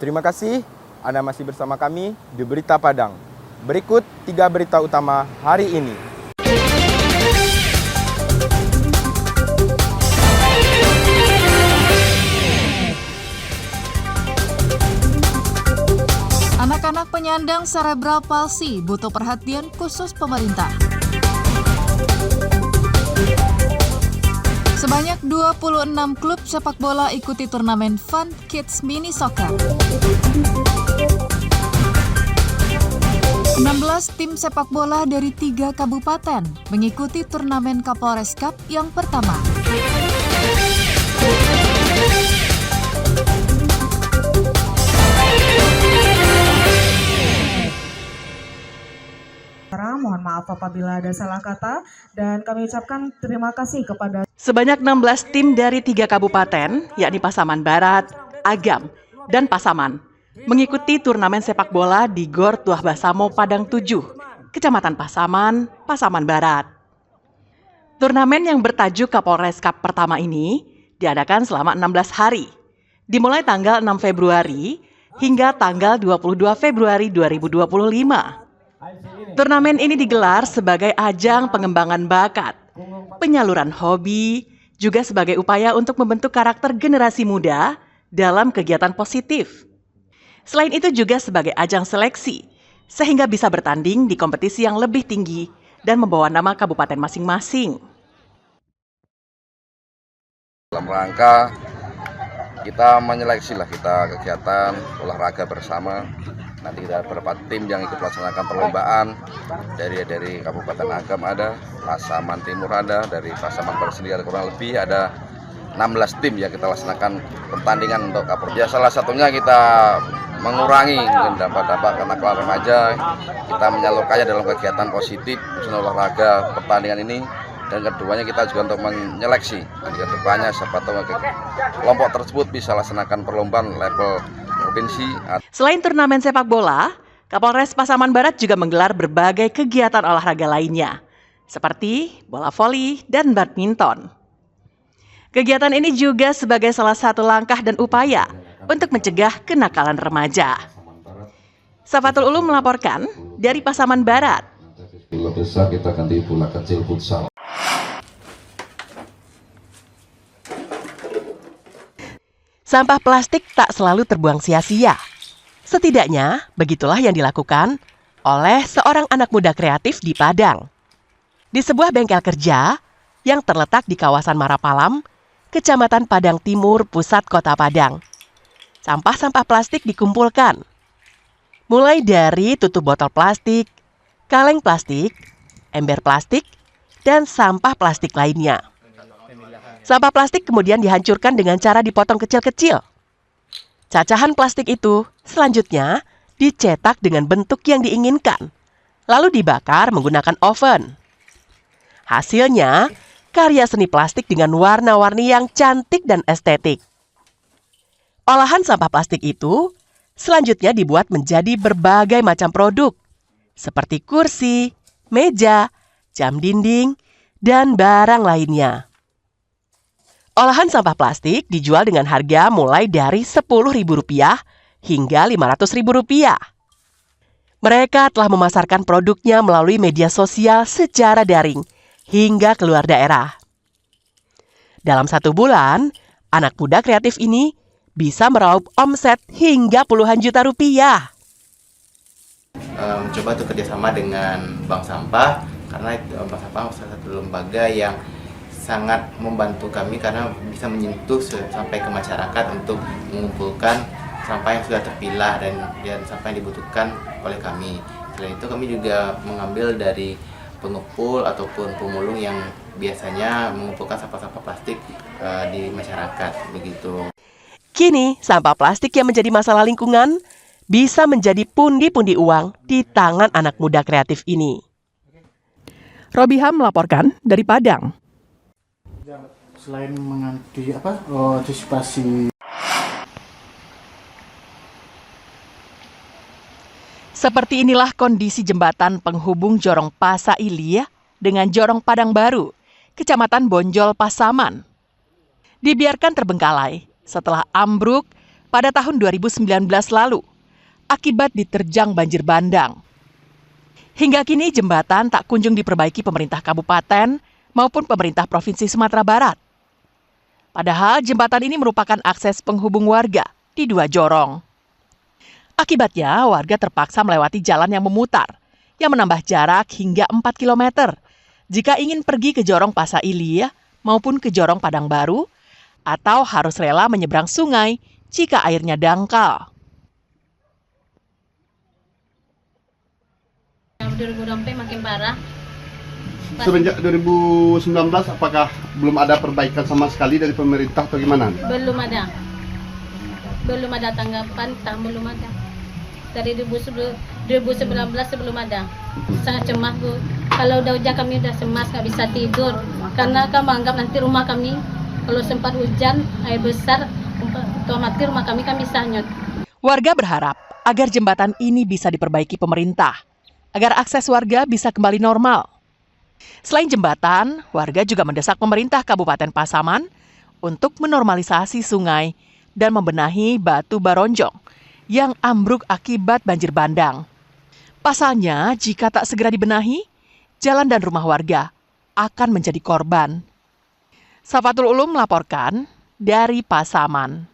Terima kasih Anda masih bersama kami di Berita Padang. Berikut 3 berita utama hari ini. Anak-anak penyandang cerebral palsy butuh perhatian khusus pemerintah. Sebanyak 26 klub sepak bola ikuti turnamen Fun Kids Mini Soccer. 16 tim sepak bola dari 3 kabupaten mengikuti turnamen Kapolres Cup yang pertama. Mohon maaf apabila ada salah kata dan kami ucapkan terima kasih kepada sebanyak 16 tim dari 3 kabupaten, yakni Pasaman Barat, Agam, dan Pasaman, mengikuti turnamen sepak bola di Gor Tuah Basamo Padang 7, Kecamatan Pasaman, Pasaman Barat. Turnamen yang bertajuk Kapolres Cup pertama ini diadakan selama 16 hari, dimulai tanggal 6 Februari hingga tanggal 22 Februari 2025. Turnamen ini digelar sebagai ajang pengembangan bakat, penyaluran hobi, juga sebagai upaya untuk membentuk karakter generasi muda dalam kegiatan positif. Selain itu juga sebagai ajang seleksi, sehingga bisa bertanding di kompetisi yang lebih tinggi dan membawa nama kabupaten masing-masing. Dalam rangka kita menyeleksi kita kegiatan olahraga bersama. Nanti ada beberapa tim yang ikut melaksanakan perlombaan dari Kabupaten Agam ada, Pasaman Timur ada, dari Pasaman Barat sendiri ada kurang lebih ada 16 tim ya kita laksanakan pertandingan untuk Kapolres. Ya, salah satunya kita mengurangi dampak-dampak kenakalan remaja, kita menyalurkannya dalam kegiatan positif, misalnya olahraga pertandingan ini. Dan keduanya kita juga untuk menyeleksi ke depannya siapa tahu kelompok tersebut bisa laksanakan perlombaan level provinsi. Selain turnamen sepak bola, Kapolres Pasaman Barat juga menggelar berbagai kegiatan olahraga lainnya, seperti bola voli dan badminton. Kegiatan ini juga sebagai salah satu langkah dan upaya untuk mencegah kenakalan remaja. Safatul Ulum melaporkan dari Pasaman Barat. Bola besar kita ganti bola kecil futsal. Sampah plastik tak selalu terbuang sia-sia. Setidaknya, begitulah yang dilakukan oleh seorang anak muda kreatif di Padang. Di sebuah bengkel kerja yang terletak di kawasan Marapalam, Kecamatan Padang Timur, pusat kota Padang. Sampah-sampah plastik dikumpulkan. Mulai dari tutup botol plastik, kaleng plastik, ember plastik, dan sampah plastik lainnya. Sampah plastik kemudian dihancurkan dengan cara dipotong kecil-kecil. Cacahan plastik itu selanjutnya dicetak dengan bentuk yang diinginkan, lalu dibakar menggunakan oven. Hasilnya, karya seni plastik dengan warna-warni yang cantik dan estetik. Olahan sampah plastik itu selanjutnya dibuat menjadi berbagai macam produk, seperti kursi, meja, jam dinding, dan barang lainnya. Olahan sampah plastik dijual dengan harga mulai dari Rp10.000 hingga Rp500.000. Mereka telah memasarkan produknya melalui media sosial secara daring hingga keluar daerah. Dalam 1 bulan, anak muda kreatif ini bisa meraup omset hingga puluhan juta rupiah. Mencoba untuk kerjasama dengan Bank Sampah, karena Bank Sampah salah satu lembaga yang sangat membantu kami karena bisa menyentuh sampai ke masyarakat untuk mengumpulkan sampah yang sudah terpilah dan sampah yang dibutuhkan oleh kami. Selain itu kami juga mengambil dari pengepul ataupun pemulung yang biasanya mengumpulkan sampah-sampah plastik di masyarakat begitu. Kini, sampah plastik yang menjadi masalah lingkungan bisa menjadi pundi-pundi uang di tangan anak muda kreatif ini. Robiham melaporkan dari Padang. Selain antisipasi. Seperti inilah kondisi jembatan penghubung Jorong Pasa Ilia dengan Jorong Padang Baru, Kecamatan Bonjol Pasaman. Dibiarkan terbengkalai setelah ambruk pada tahun 2019 lalu akibat diterjang banjir bandang. Hingga kini jembatan tak kunjung diperbaiki pemerintah kabupaten maupun pemerintah Provinsi Sumatera Barat. Padahal jembatan ini merupakan akses penghubung warga di dua jorong. Akibatnya warga terpaksa melewati jalan yang memutar yang menambah jarak hingga 4 km jika ingin pergi ke jorong Pasa Ili maupun ke jorong Padang Baru atau harus rela menyeberang sungai jika airnya dangkal. 2020 makin parah. Semenjak 2019 apakah belum ada perbaikan sama sekali dari pemerintah atau gimana? Belum ada tanggapan, belum ada. Dari 2019 sebelum ada. Sangat cemas, Bu. Kalau udah hujan kami udah cemas, nggak bisa tidur. Karena kami anggap nanti rumah kami kalau sempat hujan air besar, otomatis rumah kami kan bisa hanyut. Warga berharap agar jembatan ini bisa diperbaiki pemerintah agar akses warga bisa kembali normal. Selain jembatan, warga juga mendesak pemerintah Kabupaten Pasaman untuk menormalisasi sungai dan membenahi batu baronjong yang ambruk akibat banjir bandang. Pasalnya, jika tak segera dibenahi, jalan dan rumah warga akan menjadi korban. Safatul Ulum melaporkan dari Pasaman.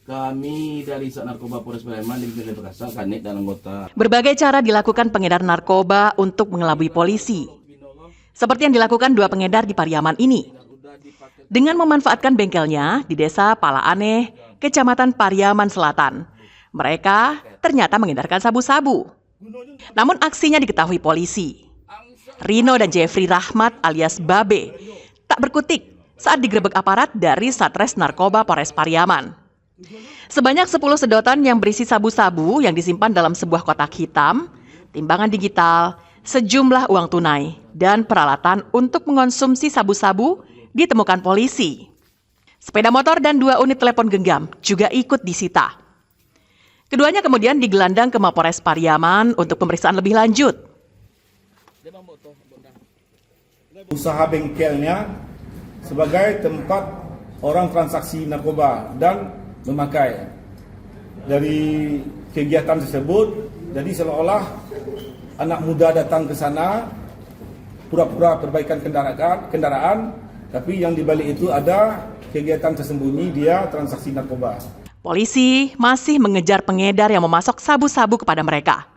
Kami dari Sat Narkoba Polres Pariaman dipimpin oleh Kasat Kanit dan anggota. Berbagai cara dilakukan pengedar narkoba untuk mengelabui polisi. Seperti yang dilakukan dua pengedar di Pariaman ini. Dengan memanfaatkan bengkelnya di Desa Pala Aneh, Kecamatan Pariaman Selatan. Mereka ternyata mengedarkan sabu-sabu. Namun aksinya diketahui polisi. Rino dan Jeffrey Rahmat alias Babe tak berkutik saat digerebek aparat dari Satres Narkoba Polres Pariaman. Sebanyak 10 sedotan yang berisi sabu-sabu yang disimpan dalam sebuah kotak hitam, timbangan digital, sejumlah uang tunai, dan peralatan untuk mengonsumsi sabu-sabu ditemukan polisi. Sepeda motor dan 2 unit telepon genggam juga ikut disita. Keduanya kemudian digelandang ke Mapores Pariaman untuk pemeriksaan lebih lanjut. Usaha bengkelnya sebagai tempat orang transaksi narkoba dan memakai. Dari kegiatan tersebut, jadi seolah-olah anak muda datang ke sana pura-pura perbaikan kendaraan, tapi yang dibalik itu ada kegiatan tersembunyi, dia transaksi narkoba. Polisi masih mengejar pengedar yang memasok sabu-sabu kepada mereka.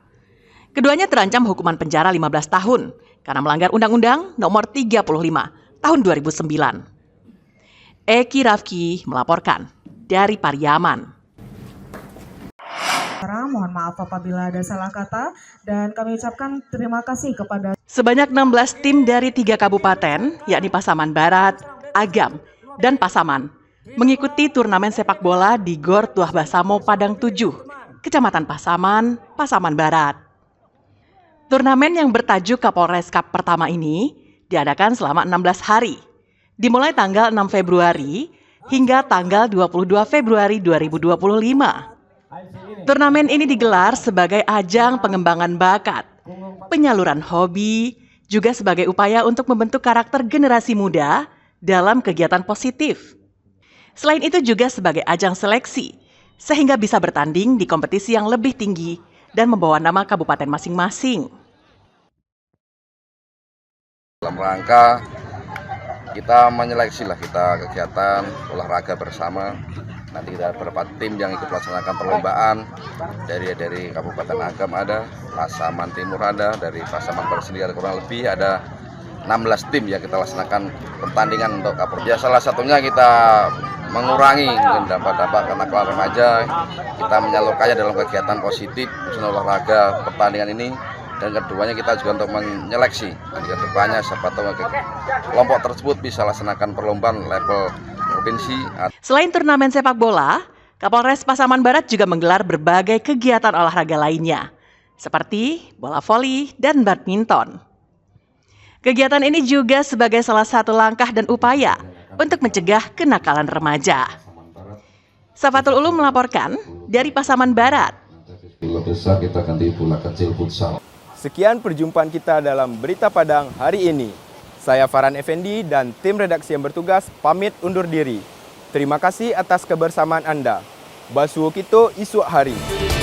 Keduanya terancam hukuman penjara 15 tahun karena melanggar Undang-Undang Nomor 35 Tahun 2009. Eki Rafki melaporkan dari Pariaman. Mohon maaf apabila ada salah kata dan kami ucapkan terima kasih kepada Sebanyak 16 tim dari 3 kabupaten, yakni Pasaman Barat, Agam, dan Pasaman, mengikuti turnamen sepak bola di Gor Tuah Basamo Padang 7, Kecamatan Pasaman, Pasaman Barat. Turnamen yang bertajuk Kapolres Cup pertama ini diadakan selama 16 hari, dimulai tanggal 6 Februari hingga tanggal 22 Februari 2025. Turnamen ini digelar sebagai ajang pengembangan bakat, penyaluran hobi, juga sebagai upaya untuk membentuk karakter generasi muda dalam kegiatan positif. Selain itu juga sebagai ajang seleksi, sehingga bisa bertanding di kompetisi yang lebih tinggi dan membawa nama kabupaten masing-masing. Dalam rangka kita menyeleksi kita kegiatan olahraga bersama. Nanti kita beberapa tim yang ikut melaksanakan perlombaan dari Kabupaten Agam ada, Pasaman Timur ada, dari Pasaman Barat sendiri ada kurang lebih ada 16 tim yang kita laksanakan pertandingan untuk Kapolres. Salah satunya kita mengurangi dampak-dampak kenakalan remaja, kita menyalurkannya dalam kegiatan positif olahraga pertandingan ini. Dan keduanya kita juga untuk menyeleksi ke depannya siapa tahu kelompok tersebut bisa laksanakan perlombaan level provinsi. Selain turnamen sepak bola, Kapolres Pasaman Barat juga menggelar berbagai kegiatan olahraga lainnya, seperti bola voli dan badminton. Kegiatan ini juga sebagai salah satu langkah dan upaya untuk mencegah kenakalan remaja. Safatul Ulum melaporkan dari Pasaman Barat. Bola besar kita ganti bola kecil futsal. Sekian perjumpaan kita dalam Berita Padang hari ini. Saya Farhan Effendi dan tim redaksi yang bertugas pamit undur diri. Terima kasih atas kebersamaan Anda. Basuh Kito Isuk Hari.